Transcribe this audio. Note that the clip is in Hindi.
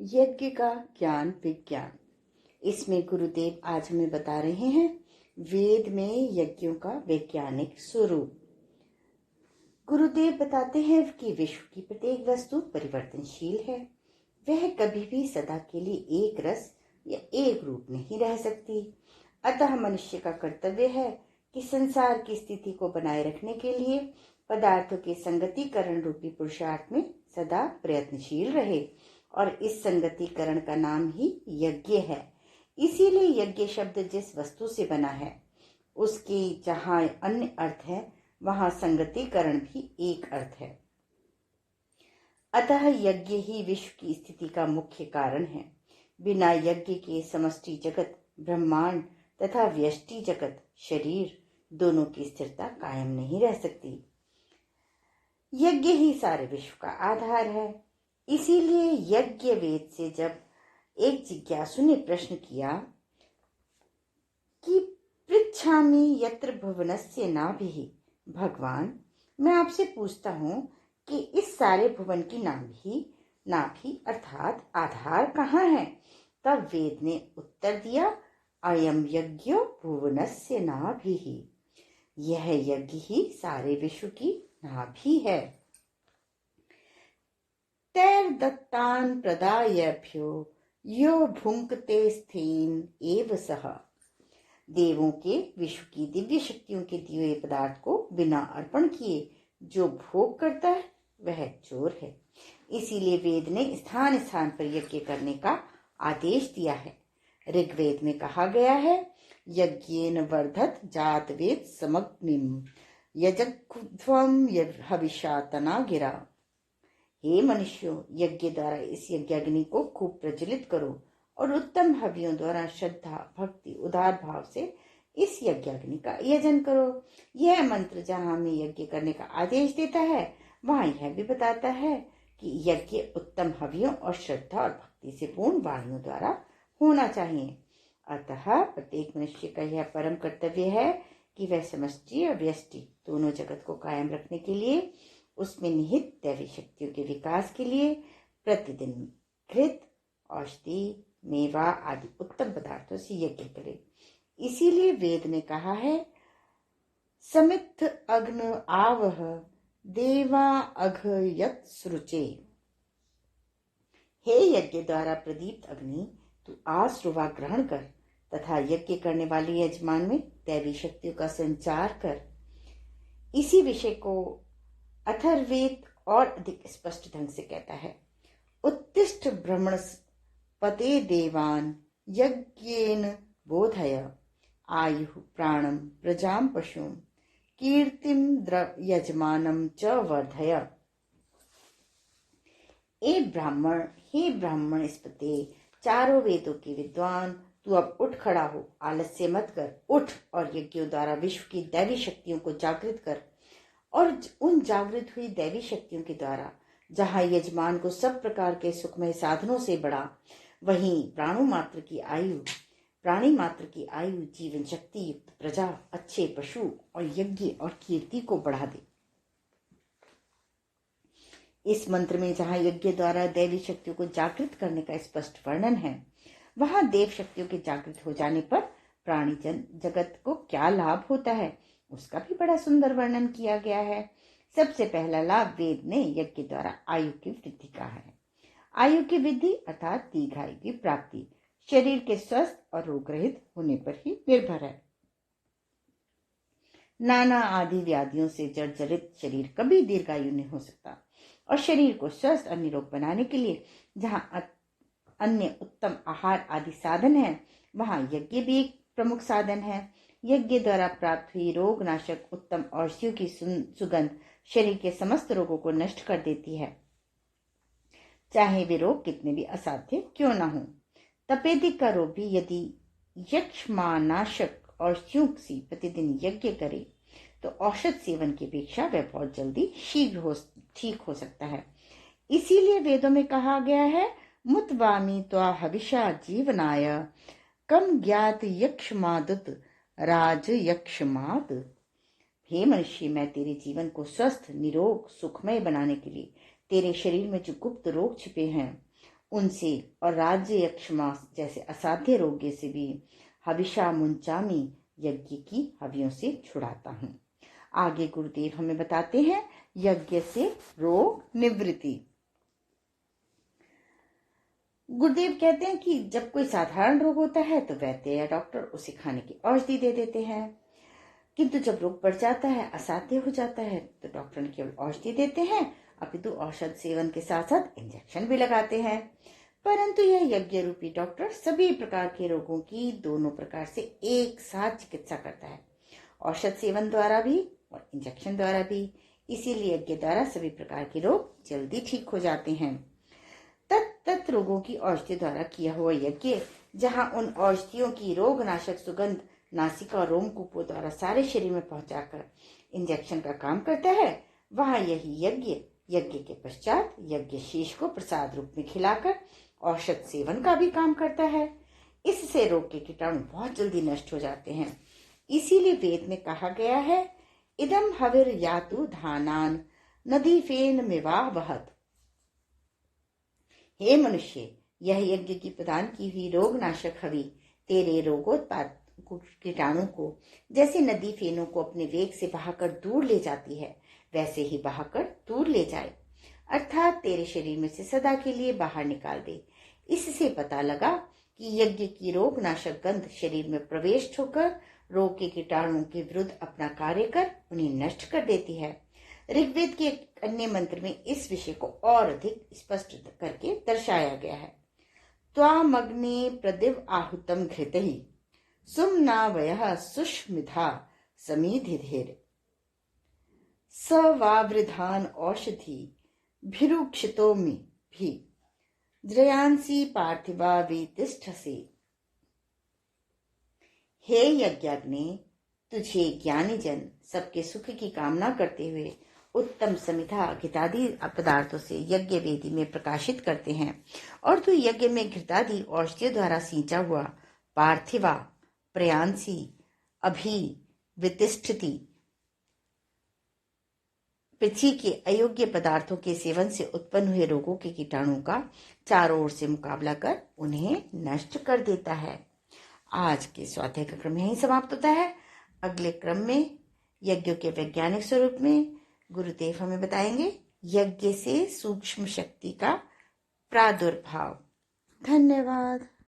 यज्ञ का ज्ञान विज्ञान। इसमें गुरुदेव आज हमें बता रहे हैं वेद में यज्ञों का वैज्ञानिक स्वरूप। गुरुदेव बताते हैं कि विश्व की प्रत्येक वस्तु परिवर्तनशील है। वह कभी भी सदा के लिए एक रस या एक रूप नहीं रह सकती। अतः मनुष्य का कर्तव्य है कि संसार की स्थिति को बनाए रखने के लिए पदार्थों के संगतिकरण रूपी पुरुषार्थ में सदा प्रयत्नशील रहे, और इस संगतिकरण का नाम ही यज्ञ है। इसीलिए यज्ञ शब्द जिस वस्तु से बना है उसके जहाँ अन्य अर्थ है वहां संगतिकरण भी एक अर्थ है। अतः यज्ञ ही विश्व की स्थिति का मुख्य कारण है। बिना यज्ञ के समष्टि जगत ब्रह्मांड तथा व्यष्टि जगत शरीर दोनों की स्थिरता कायम नहीं रह सकती। यज्ञ ही सारे विश्व का आधार है। इसीलिए यज्ञ वेद से जब एक जिज्ञासु ने प्रश्न किया कि पृच्छामि यत्र भुवनस्य नाभिः, भगवान मैं आपसे पूछता हूँ कि इस सारे भुवन की नाभि अर्थात आधार कहाँ है। तब वेद ने उत्तर दिया, अयम यज्ञो भुवनस्य नाभिः, यह यज्ञ ही सारे विश्व की नाभि है। तैर्दत्तान् प्रदायभ्यो यो भुंक्ते स्थेन एव सः, देवों के विश्व की दिव्य शक्तियों के दिए हुए पदार्थ को बिना अर्पण किए जो भोग करता है वह चोर है। इसीलिए वेद ने स्थान स्थान पर यज्ञ करने का आदेश दिया है। ऋग्वेद में कहा गया है, यज्ञेन वर्धत जात वेद समग्निम यजध्वम हविषा तना गिरा। हे मनुष्यों, यज्ञ द्वारा इस यज्ञाग्नि को खूब प्रज्वलित करो और उत्तम हवियों द्वारा श्रद्धा भक्ति उदार भाव से इस यज्ञाग्नि का यजन करो। यह मंत्र जहाँ हमें यज्ञ करने का आदेश देता है वहाँ यह भी बताता है कि यज्ञ उत्तम हवियों और श्रद्धा और भक्ति से पूर्ण वाणियों द्वारा होना चाहिए। अतः प्रत्येक मनुष्य का यह परम कर्तव्य है कि वह समष्टि और व्यष्टि दोनों जगत को कायम रखने के लिए उसमें निहित दैवी शक्तियों के विकास के लिए प्रतिदिन घृत औषधि मेवा आदि उत्तम पदार्थों से यज्ञ करे। इसीलिए वेद ने कहा है, समित्थ अग्न आवह देवा अघ यत सृचे। हे यज्ञ द्वारा प्रदीप्त अग्नि, तू आश्रुवा ग्रहण कर तथा यज्ञ करने वाले यजमान में दैवी शक्तियों का संचार कर। इसी विषय को अथर्ववेद और अधिक स्पष्ट ढंग से कहता है, उत्तिष्ठ ब्रह्मण पते देवान यज्ञेन बोधय आयु प्राणम प्रजाम पशुम कीर्तिम यजमानम च वर्धय। हे ब्राह्मण स्पते, चारों वेदों के विद्वान, तू अब उठ खड़ा हो, आलस्य मत कर। उठ और यज्ञों द्वारा विश्व की दैवी शक्तियों को जागृत कर, और उन जागृत हुई दैवी शक्तियों के द्वारा जहाँ यजमान को सब प्रकार के सुखमय साधनों से बढ़ा, वहीं प्राणी मात्र की आयु जीवन शक्ति युक्त प्रजा, अच्छे पशु और यज्ञ और कीर्ति को बढ़ा दे। इस मंत्र में जहाँ यज्ञ द्वारा दैवी शक्तियों को जागृत करने का स्पष्ट वर्णन है, वहां देव शक्तियों के जागृत हो जाने पर प्राणी जगत को क्या लाभ होता है उसका भी बड़ा सुंदर वर्णन किया गया है। सबसे पहला लाभ वेद ने यज्ञ द्वारा आयु की वृद्धि का है। आयु की वृद्धि अर्थात दीर्घायु की प्राप्ति शरीर के स्वस्थ और रोग रहित होने पर ही निर्भर है। नाना आदि व्याधियों से जर्जरित शरीर कभी दीर्घायु नहीं हो सकता, और शरीर को स्वस्थ और निरोग बनाने के लिए जहाँ अन्य उत्तम आहार आदि साधन है, वहाँ यज्ञ भी एक प्रमुख साधन है। यज्ञ द्वारा प्राप्त हुई रोग नाशक उत्तम औषधियों की सुगंध शरीर के समस्त रोगों को नष्ट कर देती है, चाहे वे रोग कितने भी असाध्य क्यों न हो। तपेदिक का रोग भी यदि यक्ष्मानाशक औषधियों से प्रतिदिन यज्ञ करे तो औषध सेवन की अपेक्षा वह बहुत जल्दी शीघ्र ठीक हो सकता है। इसीलिए वेदों में कहा गया है, मुतवामी त्वा हविषा जीवनाय कम ज्ञात यक्षमादुत राज यक्षमाद। हे मनुष्य, मैं तेरे जीवन को स्वस्थ निरोग सुखमय बनाने के लिए तेरे शरीर में जो गुप्त रोग छिपे हैं उनसे और राज्य यक्षमा जैसे असाध्य रोग्य से भी हविषा मुंचामी यज्ञ की हवियों से छुड़ाता हूँ। आगे गुरुदेव हमें बताते हैं यज्ञ से रोग निवृत्ति। गुरुदेव कहते हैं कि जब कोई साधारण रोग होता है तो वैद्य या डॉक्टर उसे खाने की औषधि दे देते हैं, किंतु जब रोग बढ़ जाता है, असाध्य हो जाता है, तो डॉक्टर ने केवल औषधि देते हैं, अपितु औषध सेवन के साथ साथ इंजेक्शन भी लगाते हैं। परंतु यह यज्ञ रूपी डॉक्टर सभी प्रकार के रोगों की दोनों प्रकार से एक साथ चिकित्सा करता है, औषध सेवन द्वारा भी और इंजेक्शन द्वारा भी। इसीलिए यज्ञ द्वारा सभी प्रकार के रोग जल्दी ठीक हो जाते हैं। तत् रोगों की औषधि द्वारा किया हुआ यज्ञ, जहाँ उन औषधियों की रोग नाशक सुगंध नासिका और रोमकूपों द्वारा सारे शरीर में पहुंचाकर इंजेक्शन का काम करता है, वहां यही यज्ञ के पश्चात यज्ञ शेष को प्रसाद रूप में खिलाकर औषध सेवन का भी काम करता है। इससे रोग के कीटाणु बहुत जल्दी नष्ट हो जाते हैं। इसीलिए वेद में कहा गया है, इदम हविर यातु धानान नदी फेन मिवाह वहत। हे मनुष्य, यह यज्ञ की प्रदान की हुई रोग नाशक हवि तेरे रोगोत्पाद कीटाणु को जैसे नदी फेनों को अपने वेग से बहाकर दूर ले जाती है, वैसे ही बहाकर दूर ले जाए, अर्थात तेरे शरीर में से सदा के लिए बाहर निकाल दे। इससे पता लगा कि यज्ञ की रोग नाशक गंध शरीर में प्रवेश होकर रोग के कीटाणुओं के विरुद्ध अपना कार्य कर उन्हें नष्ट कर देती है। ऋग्वेद के एक अन्य मंत्र में इस विषय को और अधिक स्पष्ट करके दर्शाया गया है। त्वामग्ने प्रदिव आहुतम घृतहि सुम्नावयः सुष्मिधा समीधिधेर सवावृधान औषधि भिरुक्षितोमि भी द्रयांसी पार्थिवा वेतिष्ठसे। हे यज्ञाग्नि, तुझे ज्ञानी जन सबके सुख की कामना करते हुए उत्तम समिधा घृतादि पदार्थों से यज्ञ वेदी में प्रकाशित करते हैं, और तू यज्ञ में घृतादि औषधियों द्वारा सींचा हुआ पार्थिवा प्रयांसी अभी वितिष्ठति पृथ्वी के अयोग्य पदार्थों के सेवन से उत्पन्न हुए रोगों के कीटाणुओं का चारों ओर से मुकाबला कर उन्हें नष्ट कर देता है। आज के स्वाध्याय का क्रम यहीं समाप्त होता है। अगले क्रम में यज्ञों के वैज्ञानिक स्वरूप में गुरुदेव हमें बताएंगे यज्ञ से सूक्ष्म शक्ति का प्रादुर्भाव। धन्यवाद।